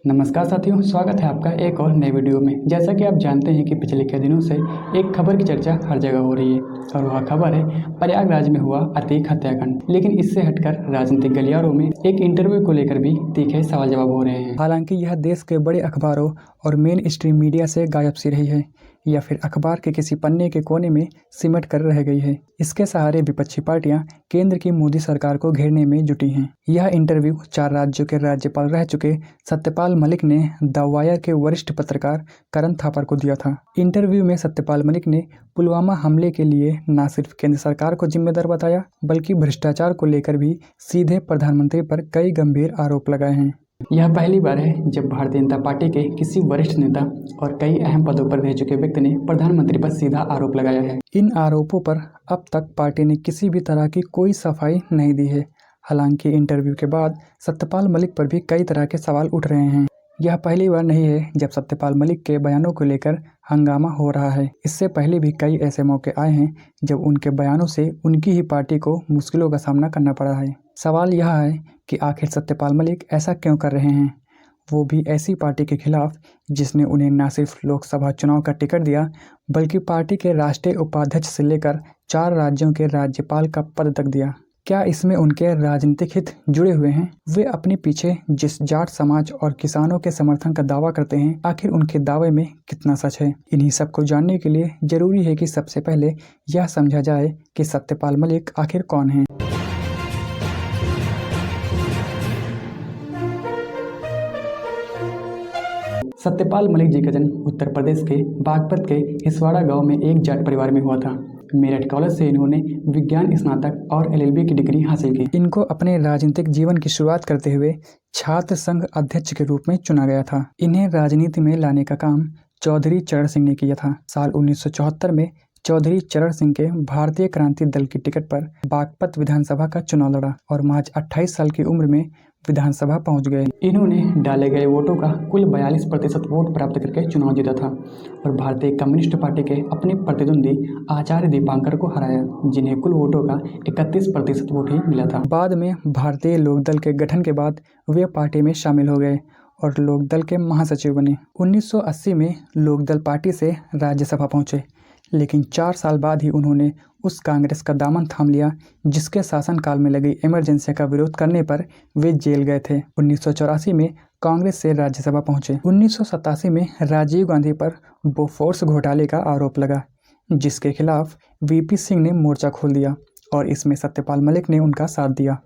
नमस्कार साथियों, स्वागत है आपका एक और नए वीडियो में। जैसा कि आप जानते हैं कि पिछले कई दिनों से एक खबर की चर्चा हर जगह हो रही है और वह खबर है प्रयागराज में हुआ अतीक हत्याकांड। लेकिन इससे हटकर राजनीतिक गलियारों में एक इंटरव्यू को लेकर भी तीखे सवाल जवाब हो रहे हैं। हालांकि यह देश के बड़े अखबारों और मेन स्ट्रीम मीडिया से गायब सी रही है या फिर अखबार के किसी पन्ने के कोने में सिमट कर रह गई है। इसके सहारे विपक्षी पार्टियां केंद्र की मोदी सरकार को घेरने में जुटी हैं। यह इंटरव्यू 4 राज्यों के राज्यपाल रह चुके सत्यपाल मलिक ने द वायर के वरिष्ठ पत्रकार करण थापर को दिया था। इंटरव्यू में सत्यपाल मलिक ने पुलवामा हमले के लिए न सिर्फ केंद्र सरकार को जिम्मेदार बताया, बल्कि भ्रष्टाचार को लेकर भी सीधे प्रधानमंत्री पर कई गंभीर आरोप लगाए हैं। यह पहली बार है जब भारतीय जनता पार्टी के किसी वरिष्ठ नेता और कई अहम पदों पर रह चुके व्यक्ति ने प्रधानमंत्री पर सीधा आरोप लगाया है। इन आरोपों पर अब तक पार्टी ने किसी भी तरह की कोई सफाई नहीं दी है। हालांकि इंटरव्यू के बाद सत्यपाल मलिक पर भी कई तरह के सवाल उठ रहे हैं। यह पहली बार नहीं है जब सत्यपाल मलिक के बयानों को लेकर हंगामा हो रहा है। इससे पहले भी कई ऐसे मौके आए हैं जब उनके बयानों से उनकी ही पार्टी को मुश्किलों का सामना करना पड़ा है। सवाल यह है कि आखिर सत्यपाल मलिक ऐसा क्यों कर रहे हैं, वो भी ऐसी पार्टी के खिलाफ जिसने उन्हें न सिर्फ लोकसभा चुनाव का टिकट दिया, बल्कि पार्टी के राष्ट्रीय उपाध्यक्ष से लेकर 4 राज्यों के राज्यपाल का पद तक दिया। क्या इसमें उनके राजनीतिक हित जुड़े हुए हैं? वे अपने पीछे जिस जाट समाज और किसानों के समर्थन का दावा करते हैं, आखिर उनके दावे में कितना सच है? इन्हीं सब को जानने के लिए जरूरी है कि सबसे पहले यह समझा जाए कि सत्यपाल मलिक आखिर कौन है। सत्यपाल मलिक जी का जन्म उत्तर प्रदेश के बागपत के हिसवाड़ा गांव में एक जाट परिवार में हुआ था। मेरठ कॉलेज से इन्होंने विज्ञान स्नातक और LLB की डिग्री हासिल की। इनको अपने राजनीतिक जीवन की शुरुआत करते हुए छात्र संघ अध्यक्ष के रूप में चुना गया था। इन्हें राजनीति में लाने का काम चौधरी चरण सिंह ने किया था। साल 1974 में चौधरी चरण सिंह के भारतीय क्रांति दल की टिकट पर बागपत विधानसभा का चुनाव लड़ा और महज 28 साल की उम्र में विधानसभा पहुंच गए। इन्होंने डाले गए वोटों का कुल 42% वोट प्राप्त करके चुनाव जीता था और भारतीय कम्युनिस्ट पार्टी के अपने प्रतिद्वंदी आचार्य दीपांकर को हराया, जिन्हें कुल वोटों का 31% वोट ही मिला था। बाद में भारतीय लोकदल के गठन के बाद वे पार्टी में शामिल हो गए और लोकदल के महासचिव बने। 1980 में लोकदल पार्टी से राज्यसभा पहुंचे, लेकिन 4 साल बाद ही उन्होंने उस कांग्रेस का दामन थाम लिया जिसके शासनकाल में लगी इमरजेंसी का विरोध करने पर वे जेल गए थे। 1984 में कांग्रेस से राज्यसभा पहुंचे। 1987 में राजीव गांधी पर बोफोर्स घोटाले का आरोप लगा, जिसके खिलाफ VP सिंह ने मोर्चा खोल दिया और इसमें सत्यपाल मलिक ने उनका साथ दिया।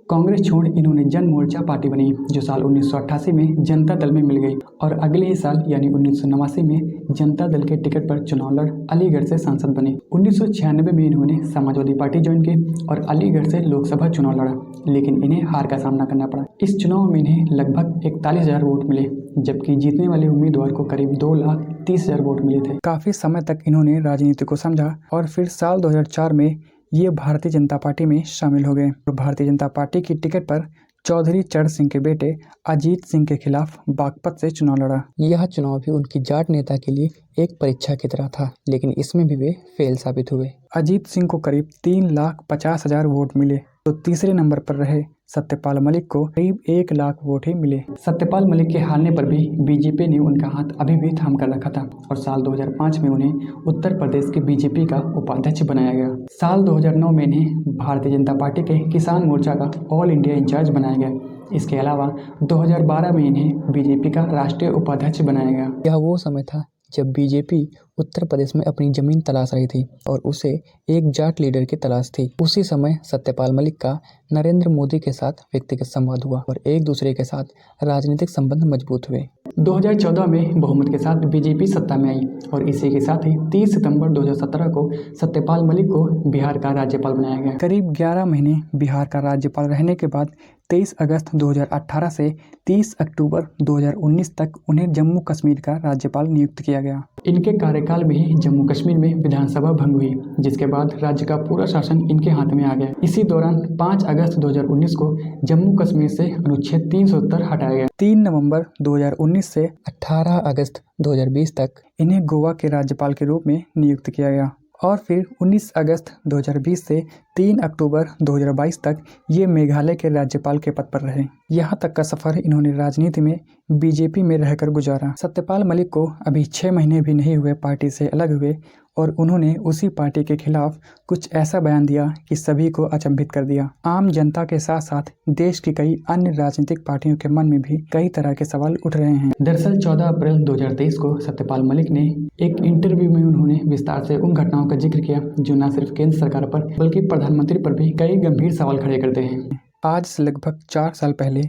कांग्रेस छोड़ इन्होंने जन मोर्चा पार्टी बनी, जो साल 1988 में जनता दल में मिल गई और अगले ही साल यानी 1989 में जनता दल के टिकट पर चुनाव लड़ अलीगढ़ से सांसद बने। 1996 में इन्होंने समाजवादी पार्टी ज्वाइन की और अलीगढ़ से लोकसभा चुनाव लड़ा, लेकिन इन्हें हार का सामना करना पड़ा। इस चुनाव में इन्हें लगभग 41,000 वोट मिले, जबकि जीतने वाले उम्मीदवार को करीब 2,30,000 वोट मिले थे। काफी समय तक इन्होंने राजनीति को समझा और फिर साल 2004 में ये भारतीय जनता पार्टी में शामिल हो गए और भारतीय जनता पार्टी की टिकट पर चौधरी चरण सिंह के बेटे अजीत सिंह के खिलाफ बागपत से चुनाव लड़ा। यह चुनाव भी उनकी जाट नेता के लिए एक परीक्षा की तरह था, लेकिन इसमें भी वे फेल साबित हुए। अजीत सिंह को करीब 3,50,000 वोट मिले तो तीसरे नंबर पर रहे सत्यपाल मलिक को करीब 1 लाख वोट ही मिले। सत्यपाल मलिक के हारने पर भी बीजेपी ने उनका हाथ अभी भी थाम कर रखा था और साल 2005 में उन्हें उत्तर प्रदेश के बीजेपी का उपाध्यक्ष बनाया गया। साल 2009 में इन्हें भारतीय जनता पार्टी के किसान मोर्चा का ऑल इंडिया इंचार्ज बनाया गया। इसके अलावा 2012 में इन्हें बीजेपी का राष्ट्रीय उपाध्यक्ष बनाया गया। यह वो समय था जब बीजेपी उत्तर प्रदेश में अपनी जमीन तलाश रही थी और उसे एक जाट लीडर की तलाश थी। उसी समय सत्यपाल मलिक का नरेंद्र मोदी के साथ व्यक्तिगत संवाद हुआ और एक दूसरे के साथ राजनीतिक संबंध मजबूत हुए। 2014 में बहुमत के साथ बीजेपी सत्ता में आई और इसी के साथ ही 30 सितंबर 2017 को सत्यपाल मलिक को बिहार का राज्यपाल बनाया गया। करीब 11 महीने बिहार का राज्यपाल रहने के बाद 23 अगस्त 2018 से 30 अक्टूबर 2019 तक उन्हें जम्मू कश्मीर का राज्यपाल नियुक्त किया गया। इनके कार्यकाल में ही जम्मू कश्मीर में विधानसभा भंग हुई, जिसके बाद राज्य का पूरा शासन इनके हाथ में आ गया। इसी दौरान 5 अगस्त 2019 को जम्मू कश्मीर से अनुच्छेद 370 हटाया गया। 3 नवंबर 2019 से 18 अगस्त 2020 तक इन्हें गोवा के राज्यपाल के रूप में नियुक्त किया गया और फिर 19 अगस्त 2020 से 3 अक्टूबर 2022 तक ये मेघालय के राज्यपाल के पद पर रहे। यहाँ तक का सफ़र इन्होंने राजनीति में बीजेपी में रहकर गुजारा। सत्यपाल मलिक को अभी 6 महीने भी नहीं हुए पार्टी से अलग हुए और उन्होंने उसी पार्टी के खिलाफ कुछ ऐसा बयान दिया कि सभी को अचंभित कर दिया। आम जनता के साथ साथ देश की कई अन्य राजनीतिक पार्टियों के मन में भी कई तरह के सवाल उठ रहे हैं। दरअसल 14 अप्रैल 2023 को सत्यपाल मलिक ने एक इंटरव्यू में उन्होंने विस्तार से उन घटनाओं का जिक्र किया जो न सिर्फ केंद्र सरकार पर बल्कि प्रधानमंत्री पर भी कई गंभीर सवाल खड़े करते हैं। आज से लगभग 4 साल पहले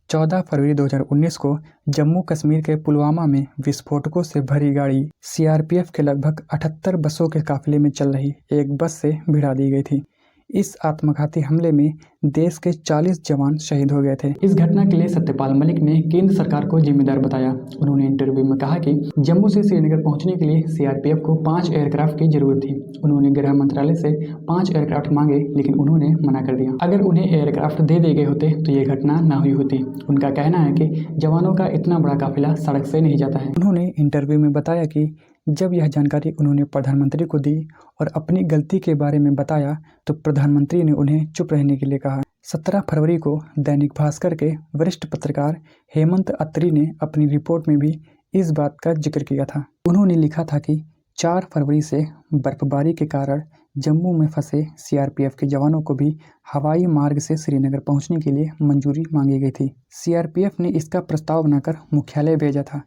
14 फरवरी 2019 को जम्मू कश्मीर के पुलवामा में विस्फोटकों से भरी गाड़ी सीआरपीएफ के लगभग 78 बसों के काफिले में चल रही एक बस से भिड़ा दी गई थी। इस आत्मघाती हमले में देश के 40 जवान शहीद हो गए थे। इस घटना के लिए सत्यपाल मलिक ने केंद्र सरकार को जिम्मेदार बताया। उन्होंने इंटरव्यू में कहा कि जम्मू से श्रीनगर पहुंचने के लिए सीआरपीएफ को 5 एयरक्राफ्ट की जरूरत थी। उन्होंने गृह मंत्रालय से 5 एयरक्राफ्ट मांगे लेकिन उन्होंने मना कर दिया। अगर उन्हें एयरक्राफ्ट दे दिए गए होते तो ये घटना ना हुई होती। उनका कहना है कि जवानों का इतना बड़ा काफिला सड़क से नहीं जाता है। उन्होंने इंटरव्यू में बताया कि जब यह जानकारी उन्होंने प्रधानमंत्री को दी और अपनी गलती के बारे में बताया तो प्रधानमंत्री ने उन्हें चुप रहने के लिए कहा। 17 फरवरी को दैनिक भास्कर के वरिष्ठ पत्रकार हेमंत अत्री ने अपनी रिपोर्ट में भी इस बात का जिक्र किया था। उन्होंने लिखा था कि 4 फरवरी से बर्फबारी के कारण जम्मू में फंसे सीआरपीएफ के जवानों को भी हवाई मार्ग से श्रीनगर पहुंचने के लिए मंजूरी मांगी गई थी। सीआरपीएफ ने इसका प्रस्ताव बनाकर मुख्यालय भेजा था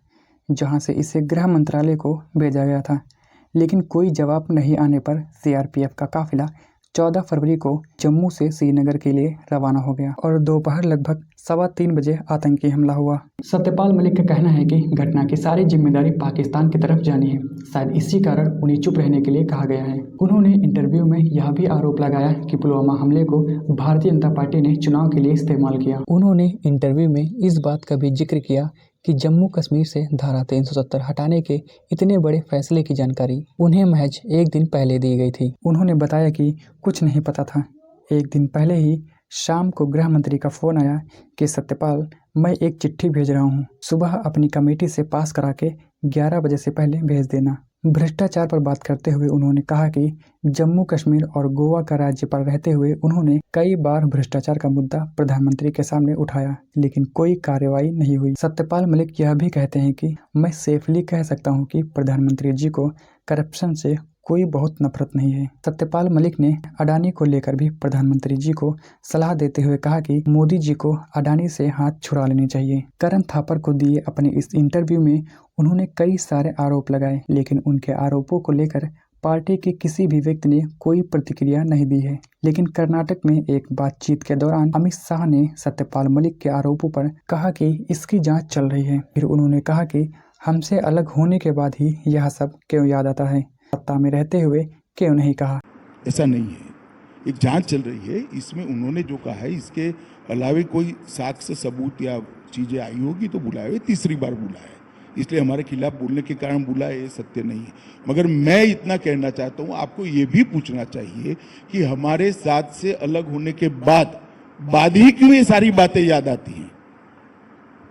जहां से इसे गृह मंत्रालय को भेजा गया था, लेकिन कोई जवाब नहीं आने पर सीआरपीएफ का काफिला 14 फरवरी को जम्मू से श्रीनगर के लिए रवाना हो गया और दोपहर लगभग 3:15 बजे आतंकी हमला हुआ। सत्यपाल मलिक का कहना है कि घटना की सारी जिम्मेदारी पाकिस्तान की तरफ जानी है। शायद इसी कारण उन्हें चुप रहने के लिए कहा गया है। उन्होंने इंटरव्यू में यह भी आरोप लगाया कि पुलवामा हमले को भारतीय जनता पार्टी ने चुनाव के लिए इस्तेमाल किया। उन्होंने इंटरव्यू में इस बात का भी जिक्र किया कि जम्मू कश्मीर से धारा 370 हटाने के इतने बड़े फैसले की जानकारी उन्हें महज एक दिन पहले दी गई थी। उन्होंने बताया कि कुछ नहीं पता था। एक दिन पहले ही शाम को गृह मंत्री का फोन आया कि सत्यपाल, मैं एक चिट्ठी भेज रहा हूँ, सुबह अपनी कमेटी से पास करा के 11 बजे से पहले भेज देना। भ्रष्टाचार पर बात करते हुए उन्होंने कहा कि जम्मू कश्मीर और गोवा का राज्यपाल रहते हुए उन्होंने कई बार भ्रष्टाचार का मुद्दा प्रधानमंत्री के सामने उठाया लेकिन कोई कार्रवाई नहीं हुई। सत्यपाल मलिक यह भी कहते हैं कि मैं सेफली कह सकता हूं कि प्रधानमंत्री जी को करप्शन से कोई बहुत नफरत नहीं है। सत्यपाल मलिक ने अडानी को लेकर भी प्रधानमंत्री जी को सलाह देते हुए कहा कि मोदी जी को अडानी से हाथ छुड़ा लेने चाहिए। करण थापर को दिए अपने इस इंटरव्यू में उन्होंने कई सारे आरोप लगाए लेकिन उनके आरोपों को लेकर पार्टी के किसी भी व्यक्ति ने कोई प्रतिक्रिया नहीं दी है। लेकिन कर्नाटक में एक बातचीत के दौरान अमित शाह ने सत्यपाल मलिक के आरोपों पर कहा कि इसकी जांच चल रही है। फिर उन्होंने कहा कि हमसे अलग होने के बाद ही यह सब क्यों याद आता है, सत्ता में रहते हुए क्यों नहीं कहा। ऐसा नहीं है, एक जांच चल रही है। इसमें उन्होंने जो कहा है इसके अलावे कोई साक्ष्य सबूत या चीजें आई होगी तो बुलाया है। तीसरी बार बुलाया है, इसलिए हमारे खिलाफ बोलने के कारण बुलाया, ये सत्य नहीं है। मगर मैं इतना कहना चाहता हूँ, आपको ये भी पूछना चाहिए कि हमारे साथ से अलग होने के बाद ही क्यों ये सारी बातें याद आती हैं।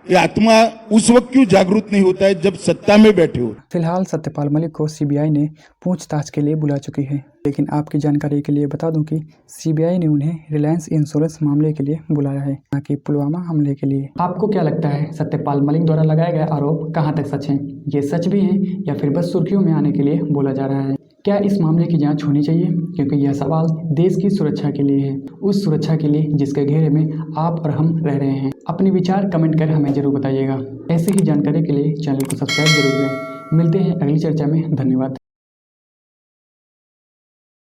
ये आत्मा उस वक्त क्यों जागरूक नहीं होता है जब सत्ता में बैठे हो। फिलहाल सत्यपाल मलिक को सीबीआई ने पूछताछ के लिए बुला चुकी है, लेकिन आपकी जानकारी के लिए बता दूं कि सीबीआई ने उन्हें रिलायंस इंश्योरेंस मामले के लिए बुलाया है, न कि पुलवामा हमले के लिए। आपको क्या लगता है, सत्यपाल मलिक द्वारा लगाए गए आरोप कहां तक सच हैं? ये सच भी हैं या फिर बस सुर्खियों में आने के लिए बोला जा रहा है? क्या इस मामले की जांच होनी चाहिए? क्योंकि यह सवाल देश की सुरक्षा के लिए है, उस सुरक्षा के लिए जिसके घेरे में आप और हम रह रहे हैं। अपने विचार कमेंट कर हमें जरूर बताइएगा। ऐसी ही जानकारी के लिए चैनल को सब्सक्राइब जरूर करें। मिलते हैं अगली चर्चा में। धन्यवाद।